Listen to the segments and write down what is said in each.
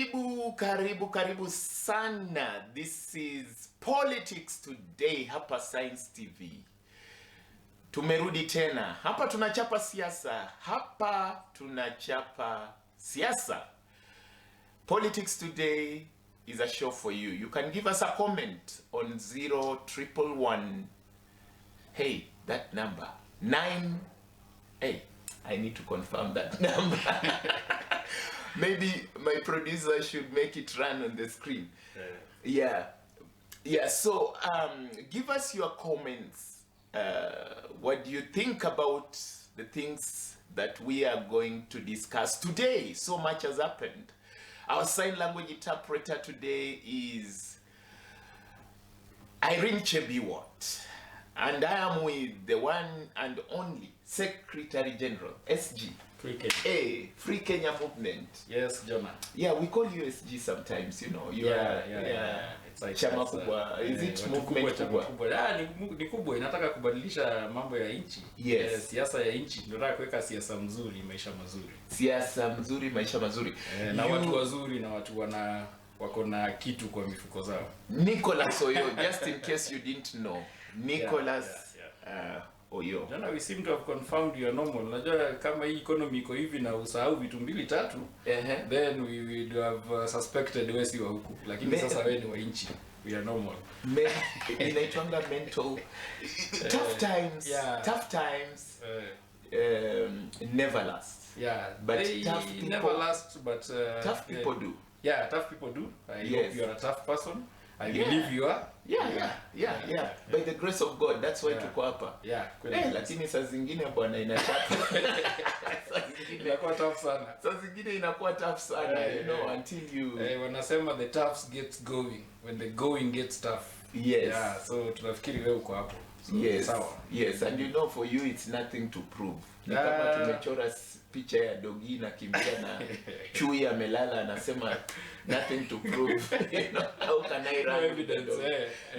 Karibu sana. This is Politics Today hapa Science TV. Tumerudi tena. Hapa tunachapa siasa. Politics Today is a show for you. You can give us a comment on 0111. Hey, that number 9. Hey, I need to confirm that number. Maybe my producer should make it run on the screen. Yeah. So give us your comments. What do you think about the things that we are going to discuss today? So much has happened. Our sign language interpreter today is Irene Chebiwot, and I am with the one and only Secretary General, SG. Free Kenya. Hey, Free Kenya Movement. Yes, Jonah. Yeah, we call you SG sometimes, you know. Yeah. It's like chama kubwa. Is it movement kubwa? Ni kubwa, inataka kubadilisha mambo ya nchi. Yes. Siasa ya nchi, tunataka kuweka siasa mzuri, maisha mazuri. Siasa mzuri, maisha mazuri. Na watu wazuri na watu wako na kitu kwa mifuko zao. Nicholas Oyo, just in case you didn't know. Nicholas Oyo. Jana we seem to have confirmed you are normal. Unajua kama hii economy iko hivi na usahau vitu mbili tatu, then we would have suspected wewe si wa huku. Lakini sasa wewe ni wa nchi. We are normal. Inaitwanga mental tough times. Never last. Yeah, but tough people never last, but tough people do. Yeah, tough people do. I hope you are a tough person. I believe you are. Yeah. By the grace of God, that's why tuko hapa. Lakini saa zingine bwana inachapa. Inakuwa tough sana. Saa zingine inakuwa tough sana, you know, until you wanasema the toughs gets going when the going gets tough. Yes. Yeah, so tunafikiri wewe uko hapo. So, yes, and you know for you it's nothing to prove. Ni kama tumechora picha ya dogi na kimbia na chui amelala anasema nothing to prove. You know, how can I run evidence?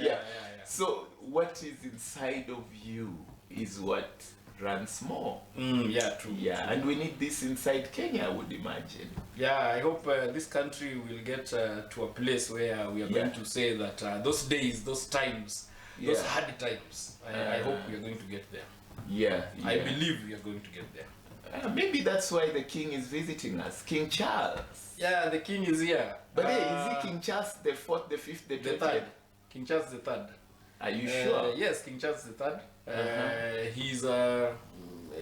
Yeah. So what is inside of you is what runs more. True. Yeah, and we need this inside Kenya, I would imagine. Yeah, I hope this country will get to a place where we are going to say that those days, those times, those hard times, I hope we are going to get there. Yeah. I believe we are going to get there. Maybe that's why the king is visiting us, King Charles. Yeah, the king is here. But is he King Charles the 4th, the 5th, the 20th? King Charles the 3rd. Are you sure? Yes, King Charles the 3rd.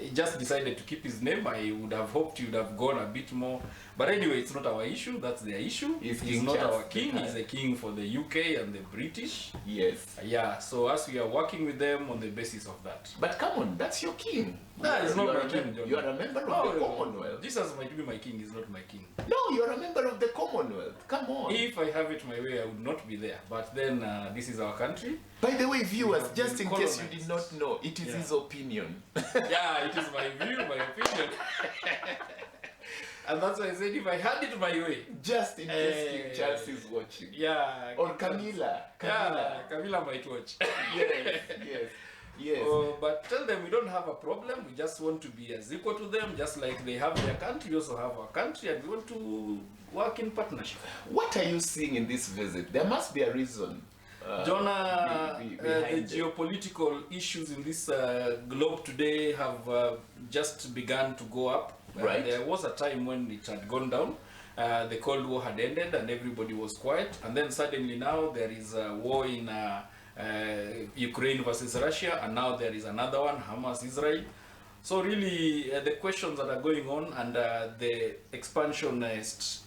He just decided to keep his name. I would have hoped he would have gone a bit more. But anyway, it's not our issue. That's their issue. He's not our king. He's a king for the UK and the British. Yes. Yeah, so as we are working with them on the basis of that. But come on, that's your king. No, he's not my king, John. You are a member of the Commonwealth. Jesus might be my king, he's not my king. No, you are a member of the Commonwealth. Come on. If I have it my way, I would not be there. But then this is our country. By the way, viewers, just in case you did not know, it is his opinion. Yeah, it is my view, my opinion. And that's why I said if I had it my way. Just in case King Charles is watching. Yeah. Or Camilla. Yeah, Camilla might watch. Yes. But tell them we don't have a problem. We just want to be as equal to them, just like they have their country. We also have our country, and we want to work in partnership. What are you seeing in this visit? There must be a reason. Jonah, the geopolitical issues in this globe today have just begun to go up. Right. There was a time when it had gone down. The Cold War had ended and everybody was quiet. And then suddenly now there is a war in Ukraine versus Russia. And now there is another one, Hamas, Israel. So really the questions that are going on and the expansionist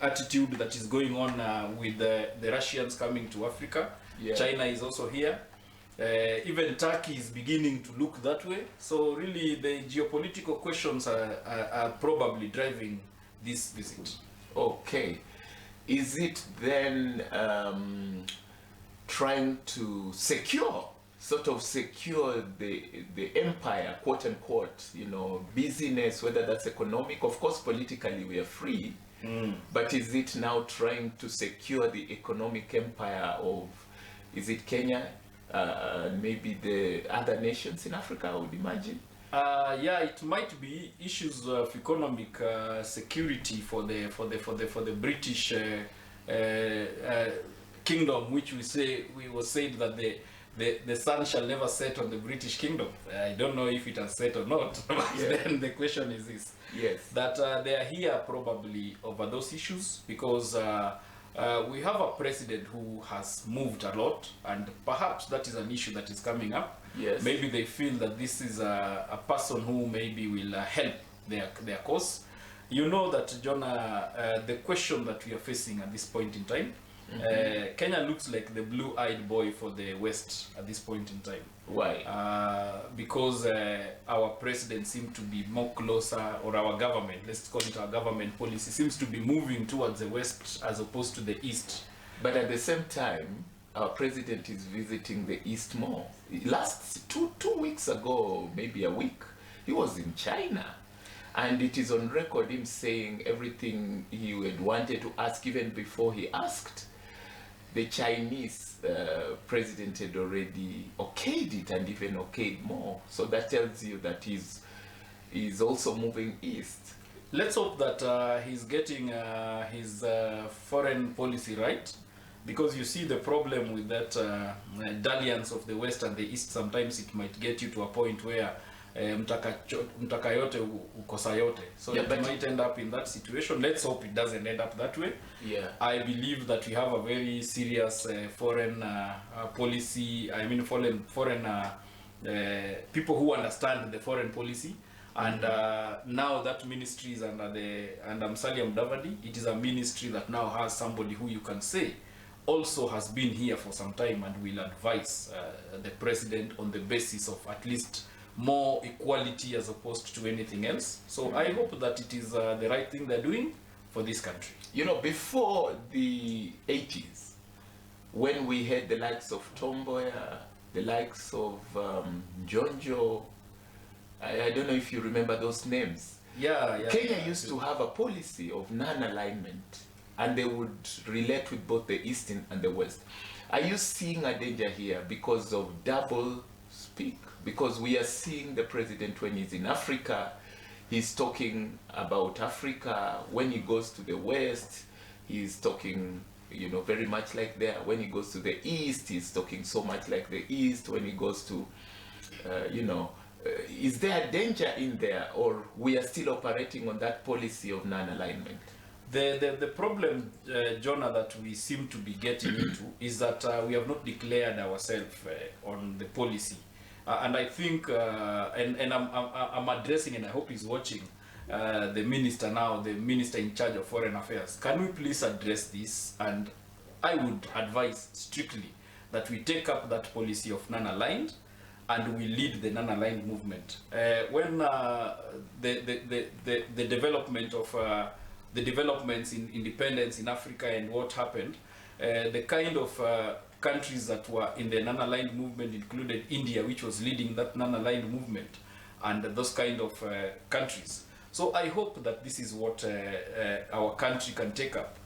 attitude that is going on with the Russians coming to Africa. China is also here. Even Turkey is beginning to look that way. So really the geopolitical questions are probably driving this visit. Okay. Is it then trying to secure the empire, quote unquote, you know, business, whether that's economic? Of course, politically we are free. But is it now trying to secure the economic empire of, is it Kenya, maybe the other nations in Africa, I would imagine? Yeah, it might be issues of economic security for the British kingdom, which we was said that the sun shall never set on the British kingdom. I don't know if it has set or not, but then the question is this: that they are here probably over those issues because we have a president who has moved a lot, and perhaps that is an issue that is coming up. Maybe they feel that this is a person who maybe will help their cause. You know that, Jonah, the question that we are facing at this point in time, Kenya looks like the blue-eyed boy for the West at this point in time. Why? Because our president seems to be more closer, or our government, let's call it our government policy, seems to be moving towards the West as opposed to the East. But at the same time, our president is visiting the East more. Last two weeks ago, maybe a week, he was in China. And it is on record him saying everything he had wanted to ask even before he asked. The Chinese president had already okayed it and even okayed more. So that tells you that he's also moving east. Let's hope that he's getting his foreign policy right. Because you see the problem with that dalliance of the West and the East, sometimes it might get you to a point where mtaka yote ukosa yote. So it might end up in that situation. Let's hope it doesn't end up that way. I believe that we have a very serious foreign policy. I mean foreign people who understand the foreign policy. And now that ministry is under Musalia Mudavadi. It is a ministry that now has somebody who you can say also has been here for some time and will advise the president on the basis of at least more equality as opposed to anything else. So I hope that it is the right thing they're doing for this country. You know, before the 80s, when we had the likes of Tomboya, the likes of Jonjo, I don't know if you remember those names. Kenya used to have a policy of non-alignment, and they would relate with both the East and the West. Are you seeing a danger here because of double speak? Because we are seeing the president when he's in Africa, he's talking about Africa. When he goes to the West, he's talking, you know, very much like there. When he goes to the East, he's talking so much like the East. When he goes to, is there a danger in there, or we are still operating on that policy of non-alignment? The problem, Jonah, that we seem to be getting into is that we have not declared ourselves on the policy. And I think, and I'm addressing, and I hope he's watching, the minister now, the minister in charge of foreign affairs. Can we please address this? And I would advise strictly that we take up that policy of non-aligned and we lead the non-aligned movement. When the development of the developments in independence in Africa and what happened, the kind of countries that were in the non-aligned movement included India, which was leading that non-aligned movement, and those kind of countries. So I hope that this is what our country can take up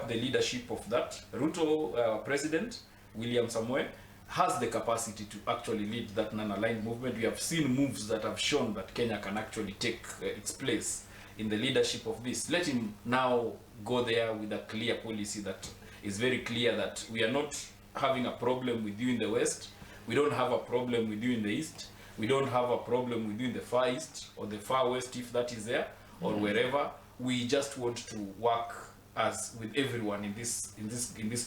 the leadership of that. Ruto, President William Samoei, has the capacity to actually lead that non-aligned movement. We have seen moves that have shown that Kenya can actually take its place in the leadership of this. Let him now go there with a clear policy that is very clear that we are not having a problem with you in the West, we don't have a problem with you in the East, we don't have a problem with you in the Far East or the Far West, if that is there, or wherever. We just want to work as with everyone in this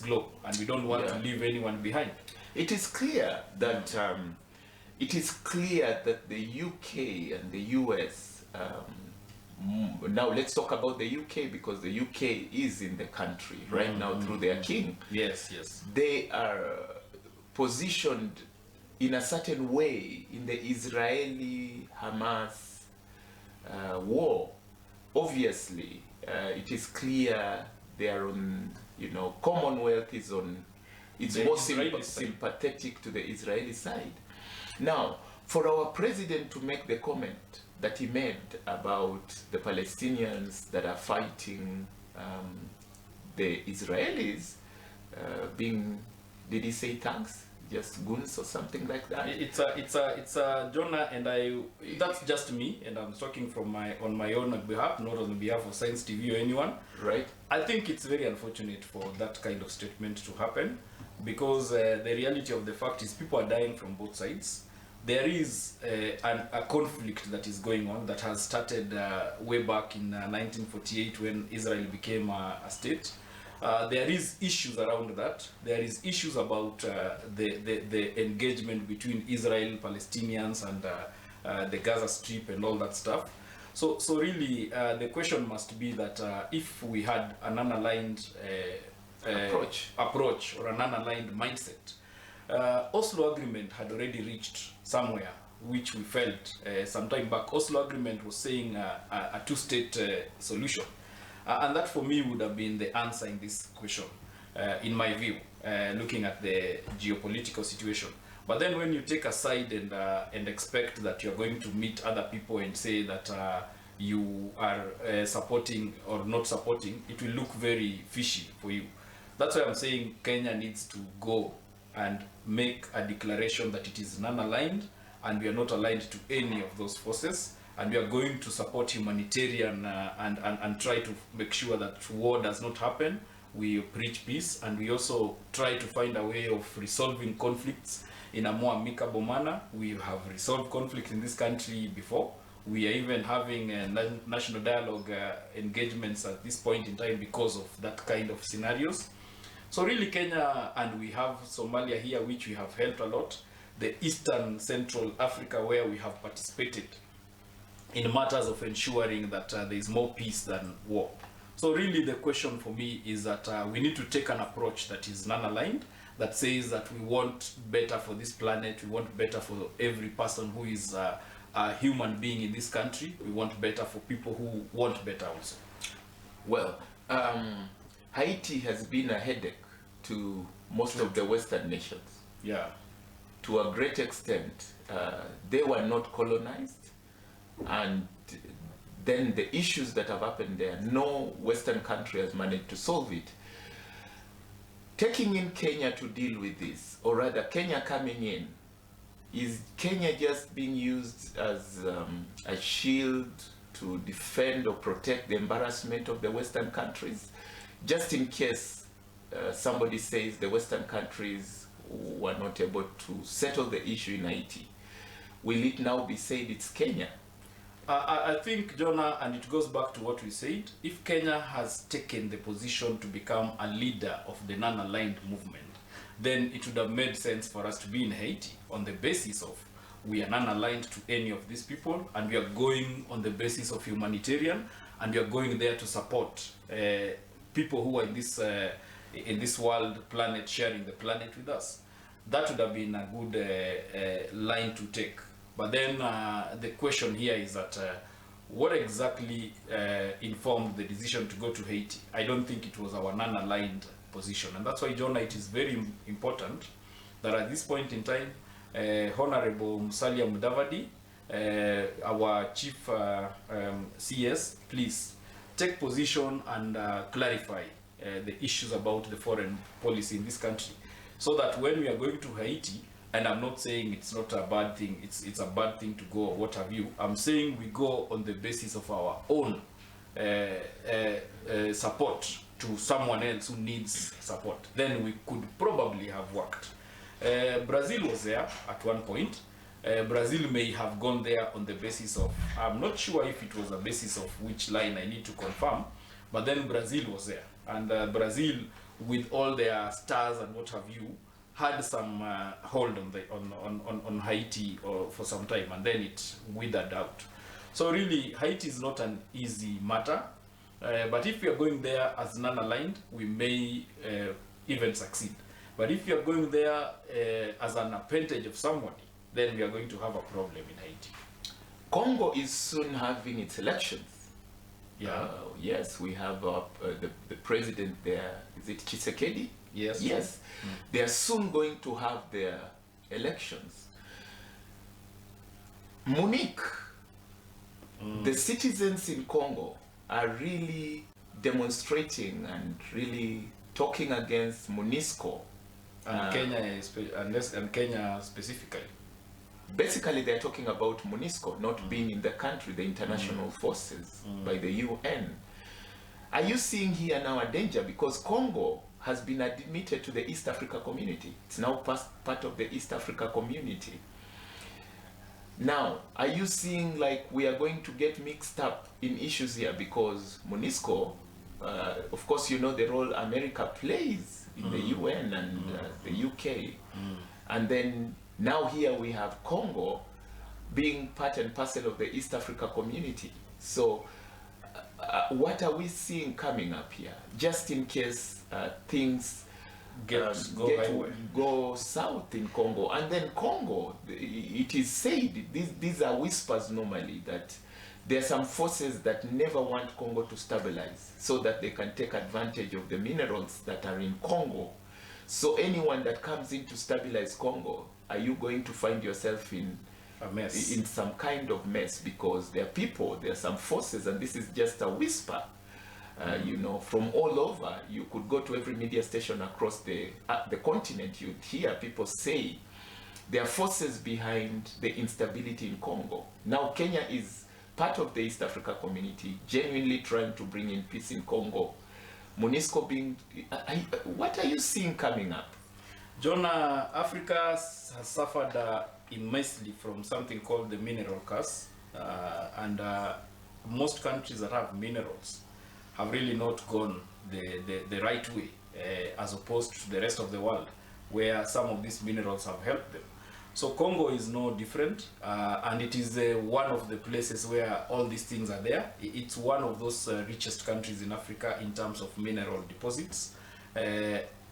globe, and we don't want to leave anyone behind. It is clear that the UK and the US, now let's talk about the UK, because the UK is in the country right now through their king. Yes. They are positioned in a certain way in the Israeli-Hamas war. Obviously, it is clear they are on, Commonwealth is on, it's more sympathetic to the Israeli side. Now, for our president to make the comment that he made about the Palestinians that are fighting the Israelis being, did he say thugs? just goons or something like that? It's a Jonah, and that's just me, and I'm talking on my own behalf, not on behalf of Science TV or anyone. Right. I think it's very unfortunate for that kind of statement to happen, because the reality of the fact is people are dying from both sides. There is a conflict that is going on that has started way back in 1948 when Israel became a state. There is issues around that. There is issues about the engagement between Israel, Palestinians, and the Gaza Strip and all that stuff. So really, the question must be that if we had an unaligned approach or an unaligned mindset, Oslo Agreement had already reached somewhere, which we felt some time back. Oslo Agreement was saying a two-state solution. And that for me would have been the answer in this question, in my view, looking at the geopolitical situation. But then when you take a side and expect that you're going to meet other people and say that you are supporting or not supporting, it will look very fishy for you. That's why I'm saying Kenya needs to go and make a declaration that it is non-aligned and we are not aligned to any of those forces. And we are going to support humanitarian and try to make sure that war does not happen. We preach peace, and we also try to find a way of resolving conflicts in a more amicable manner. We have resolved conflict in this country before. We are even having national dialogue engagements at this point in time because of that kind of scenarios. So really Kenya, and we have Somalia here, which we have helped a lot. The Eastern Central Africa, where we have participated in matters of ensuring that there is more peace than war. So really the question for me is that we need to take an approach that is non-aligned, that says that we want better for this planet, we want better for every person who is a human being in this country, we want better for people who want better also. Well, Haiti has been a headache to most of the Western nations. Yeah. To a great extent, they were not colonized. And then the issues that have happened there, no Western country has managed to solve it. Taking in Kenya to deal with this, or rather Kenya coming in, is Kenya just being used as a shield to defend or protect the embarrassment of the Western countries? Just in case somebody says the Western countries were not able to settle the issue in Haiti, will it now be said it's Kenya? I think, Jonah, and it goes back to what we said, if Kenya has taken the position to become a leader of the non-aligned movement, then it would have made sense for us to be in Haiti on the basis of we are non-aligned to any of these people, and we are going on the basis of humanitarian, and we are going there to support people who are in this world planet, sharing the planet with us. That would have been a good line to take. But then the question here is that what exactly informed the decision to go to Haiti? I don't think it was our non-aligned position. And that's why, Jonah, it is very important that at this point in time, Honorable Musalia Mudavadi, our chief CS, please take position and clarify the issues about the foreign policy in this country, so that when we are going to Haiti, and I'm not saying it's not a bad thing, it's a bad thing to go or what have you. I'm saying we go on the basis of our own support to someone else who needs support. Then we could probably have worked. Brazil was there at one point. Brazil may have gone there on the basis of, I'm not sure if it was a basis of which line I need to confirm, but then Brazil was there. And Brazil, with all their stars and what have you, had some hold on Haiti for some time, and then it withered out. So really, Haiti is not an easy matter, but if we are going there as non-aligned, we may even succeed. But if you are going there as an appendage of somebody, then we are going to have a problem in Haiti. Congo is soon having its elections. Yeah. Yes, we have the president there. Is it Tshisekedi? Yes. Yes. They are soon going to have their elections. Monique, the citizens in Congo are really demonstrating and really talking against MONUSCO And Kenya specifically. Basically, they're talking about MONUSCO not being in the country, the international forces by the UN. Are you seeing here now a danger? Because Congo has been admitted to the East Africa community. It's now part of the East Africa community. Now, are you seeing like we are going to get mixed up in issues here? Because MONUSCO, of course, you know the role America plays in the UN and the UK. And then now here we have Congo being part and parcel of the East Africa community. So what are we seeing coming up here? Just in case things go south in Congo. And then Congo, it is said, these are whispers normally, that there are some forces that never want Congo to stabilize so that they can take advantage of the minerals that are in Congo. So anyone that comes in to stabilize Congo, are you going to find yourself in a mess, in some kind of mess? Because there are people, there are some forces, and this is just a whisper. You know, from all over. You could go to every media station across the continent, you'd hear people say there are forces behind the instability in Congo. Now Kenya is part of the East Africa community, genuinely trying to bring in peace in Congo. MONUSCO being, what are you seeing coming up? Jonah, Africa has suffered immensely from something called the mineral curse, and most countries that have minerals have really not gone the right way, as opposed to the rest of the world, where some of these minerals have helped them. So Congo is no different, and it is one of the places where all these things are there. It's one of those richest countries in Africa in terms of mineral deposits.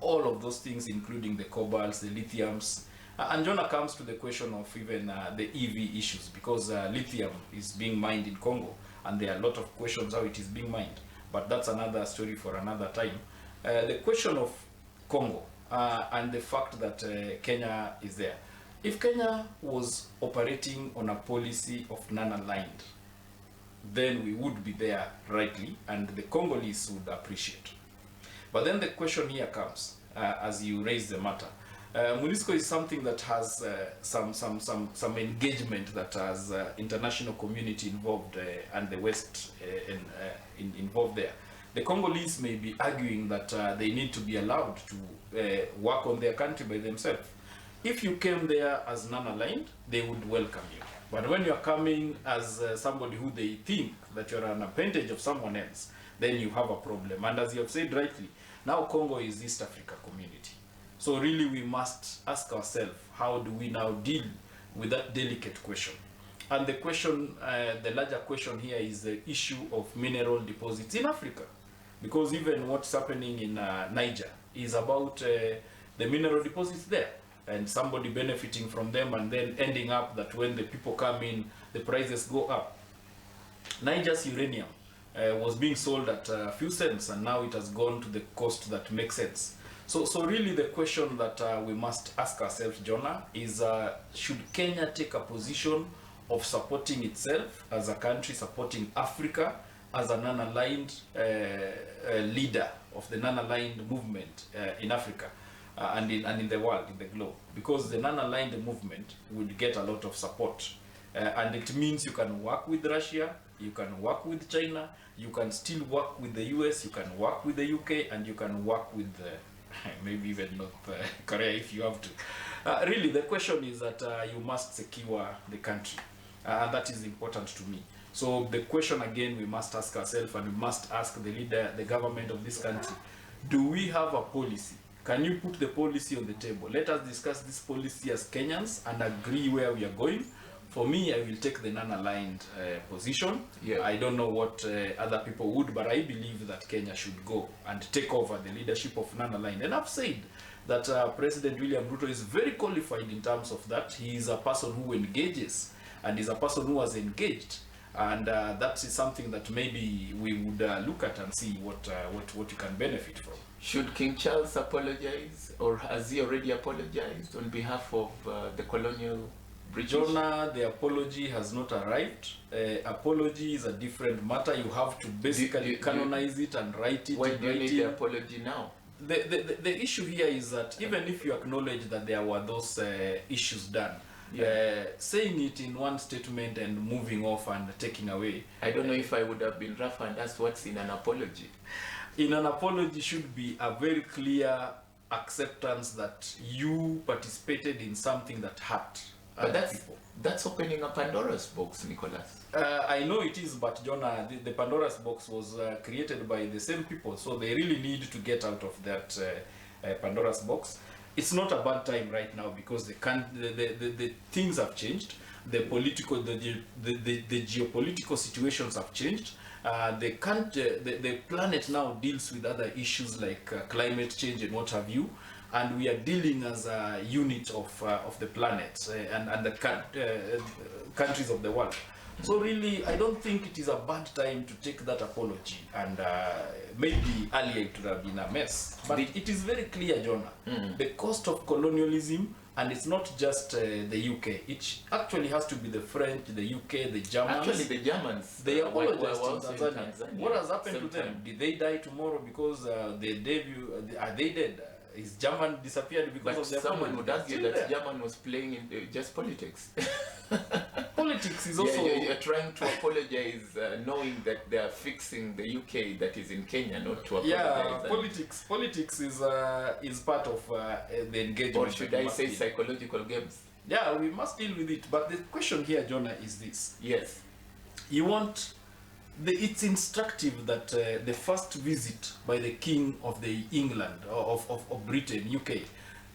All of those things, including the cobalts, the lithiums. And Jonah comes to the question of even the EV issues, because lithium is being mined in Congo, and there are a lot of questions how it is being mined. But that's another story for another time. The question of Congo and the fact that Kenya is there. If Kenya was operating on a policy of non-aligned, then we would be there rightly, and the Congolese would appreciate. But then the question here comes, as you raise the matter. MONUSCO is something that has some engagement that has international community involved and the West involved there. The Congolese may be arguing that they need to be allowed to work on their country by themselves. If you came there as non-aligned, they would welcome you. But when you're coming as somebody who they think that you're an appendage of someone else, then you have a problem. And as you have said rightly, now Congo is East Africa community. So really we must ask ourselves, how do we now deal with that delicate question? And the question, the larger question here is the issue of mineral deposits in Africa. Because even what's happening in Niger is about the mineral deposits there, and somebody benefiting from them, and then ending up that when the people come in, the prices go up. Niger's uranium was being sold at a few cents, and now it has gone to the cost that makes sense. So really the question that we must ask ourselves, Jonah, is should Kenya take a position of supporting itself as a country, supporting Africa as a non-aligned leader of the non-aligned movement in Africa and in the world, in the globe? Because the non-aligned movement would get a lot of support. And it means you can work with Russia, you can work with China, you can still work with the US, you can work with the UK, and you can work with maybe even North Korea if you have to. Really, the question is that you must secure the country, and that is important to me. So the question again we must ask ourselves, and we must ask the leader, the government of this country, do we have a policy? Can you put the policy on the table? Let us discuss this policy as Kenyans and agree where we are going. For me, I will take the non-aligned position. Yeah. I don't know what other people would, but I believe that Kenya should go and take over the leadership of non-aligned. And I've said that President William Ruto is very qualified in terms of that. He is a person who engages, and is a person who has engaged. And that is something that maybe we would look at and see what you can benefit from. Should King Charles apologize, or has he already apologized on behalf of the colonial British? Jonah, the apology has not arrived. Apology is a different matter. You have to basically canonize it and write it. Why do you need the apology now? The issue here is that even if you acknowledge that there were those issues done, saying it in one statement and moving off and taking away. I don't know if I would have been rough and asked what's in an apology. In an apology should be a very clear acceptance that you participated in something that hurt other people. That's opening a Pandora's box, Nicholas. I know it is, but Jonah, the Pandora's box was created by the same people, so they really need to get out of that Pandora's box. It's not a bad time right now because the things have changed. The political, the geopolitical situations have changed. The planet now deals with other issues like climate change and what have you, and we are dealing as a unit of the planet and the countries of the world. So really, I don't think it is a bad time to take that apology, and maybe earlier it would have been a mess. But it is very clear, Jonah, the cost of colonialism, and it's not just the UK. It actually has to be the French, the UK, the Germans. Actually, the Germans. They apologized in Tanzania. Tanzania. What has happened to them? Did they die tomorrow because they debut? Are they dead? Is German disappeared because of their someone would argue that German was playing in just politics. Politics is also... You're trying to apologize knowing that they are fixing the UK that is in Kenya, not to apologize. Yeah, politics is part of the engagement. Or should I say psychological games? Yeah, we must deal with it. But the question here, Jonah, is this. Yes. You want... it's instructive that the first visit by the King of the England, of Britain, UK,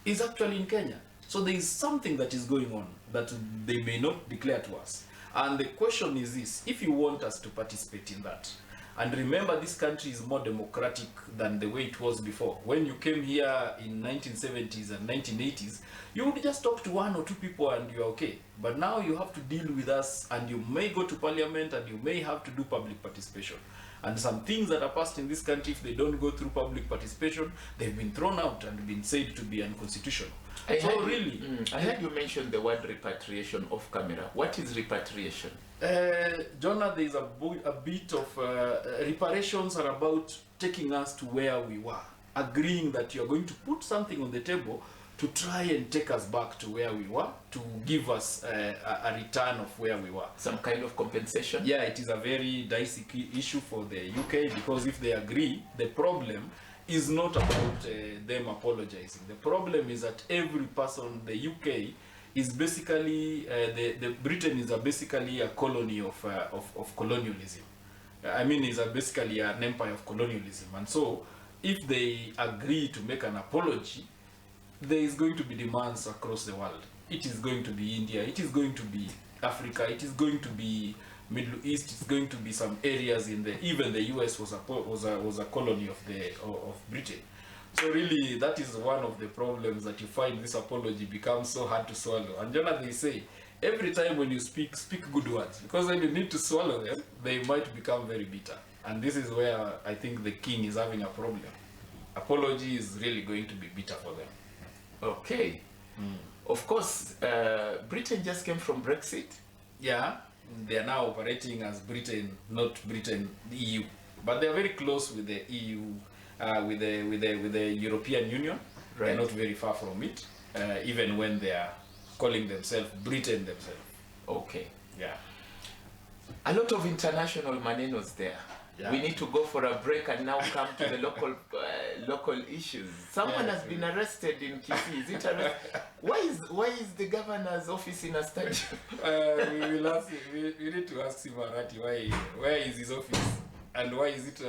is actually in Kenya. So there is something that is going on that they may not declare to us. And the question is this: if you want us to participate in that, and remember this country is more democratic than the way it was before. When you came here in 1970s and 1980s, you would just talk to one or two people and you're okay. But now you have to deal with us, and you may go to parliament and you may have to do public participation. And some things that are passed in this country, if they don't go through public participation, they've been thrown out and been said to be unconstitutional. I heard you mention the word repatriation off camera. What is repatriation? Jonah, there is a bit of reparations are about taking us to where we were, agreeing that you're going to put something on the table to try and take us back to where we were, to give us a return of where we were. Some kind of compensation? Yeah, it is a very dicey issue for the UK, because if they agree, the problem is not about them apologizing. The problem is that every person, the UK, is basically, the Britain is basically a colony of colonialism. I mean, it's basically an empire of colonialism. And so, if they agree to make an apology, there is going to be demands across the world. It is going to be India, it is going to be Africa, it is going to be Middle East, it's going to be some areas in even the US was a colony of Britain. So really, that is one of the problems, that you find this apology becomes so hard to swallow. And Jonah, they say, every time when you speak good words, because when you need to swallow them, they might become very bitter. And this is where I think the king is having a problem. Apology is really going to be bitter for them. Okay. Of course, Britain just came from Brexit. Yeah, they are now operating as Britain, not Britain, the EU. But they are very close with the EU, with the European Union. Right. They're not very far from it, even when they are calling themselves Britain themselves. Okay. Yeah. A lot of international manenos there. Yeah. We need to go for a break and now come to the local issues. Someone has been arrested in Kisii. Is it arrested? Why is the governor's office in a stadium? We need to ask Simarati where is his office, and why is it?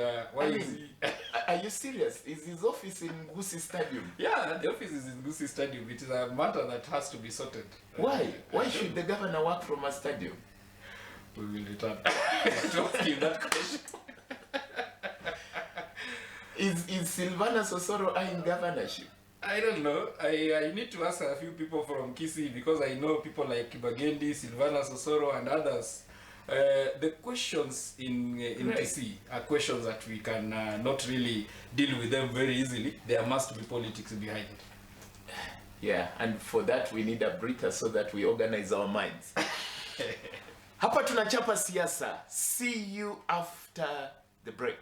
Are you serious? Is his office in Gusii Stadium? Yeah, the office is in Gusii Stadium. It is a matter that has to be sorted. Why? Why should the governor work from a stadium? We will return to ask him that question. Is Silvanus Osoro in governorship? I don't know. I need to ask a few people from Kisii, because I know people like Kibagendi, Silvanus Osoro, and others. The questions in right. Kisii are questions that we can not really deal with them very easily. There must be politics behind it. Yeah, and for that we need a breather so that we organize our minds. Hapa tunachapa siasa. See you after the break.